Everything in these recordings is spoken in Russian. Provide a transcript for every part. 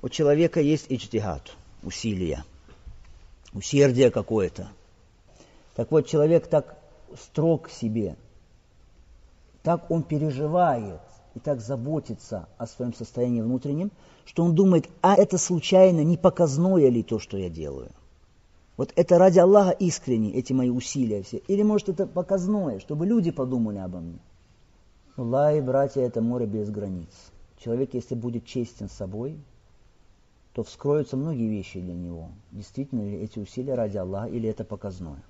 У человека есть иджтихад, усилие, усердие какое-то. Так вот, человек так строг к себе, так он переживает и так заботится о своем состоянии внутреннем, что он думает, а это случайно не показное ли то, что я делаю? Вот это ради Аллаха искренне, эти мои усилия все. Или может это показное, чтобы люди подумали обо мне. Аллах, братья, это море без границ. Человек, если будет честен с собой, то вскроются многие вещи для него. Действительно ли эти усилия ради Аллаха или это показное?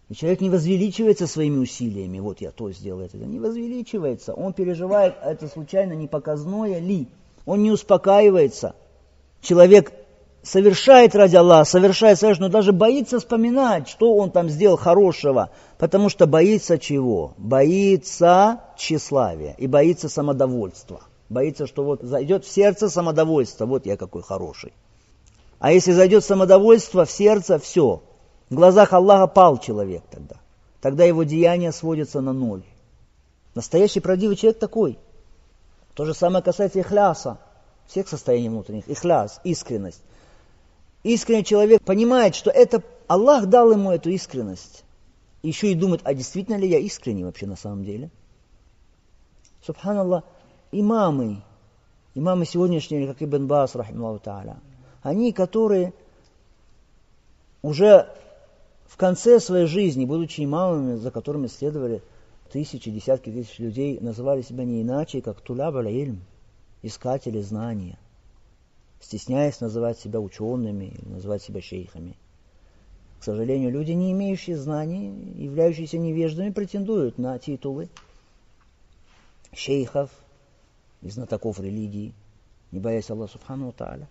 И человек не возвеличивается своими усилиями. Вот я то сделал, это. Не возвеличивается. Он переживает, а это случайно не показное ли. Он не успокаивается. Человек совершает ради Аллаха, совершает, но даже боится вспоминать, что он там сделал хорошего. Потому что боится чего? Боится тщеславия и боится самодовольства. Боится, что вот зайдет в сердце самодовольство, вот я какой хороший. А если зайдет самодовольство в сердце, все. В глазах Аллаха пал человек тогда. Тогда его деяния сводятся на ноль. Настоящий правдивый человек такой. То же самое касается ихляса, всех состояний внутренних. Ихляс, искренность. Искренний человек понимает, что это Аллах дал ему эту искренность. И еще и думает, а действительно ли я искренний вообще на самом деле? Субханаллах, имамы сегодняшние, как Ибн Баз, рахималлаху тааля, они, которые уже в конце своей жизни, будучи имамами, за которыми следовали тысячи, десятки тысяч людей, называли себя не иначе, как туляб аль-ильм, искатели знания, стесняясь называть себя учеными, называть себя шейхами. К сожалению, люди, не имеющие знаний, являющиеся невеждами, претендуют на титулы шейхов и знатоков религии, не боясь Аллаха субхану ва тааля.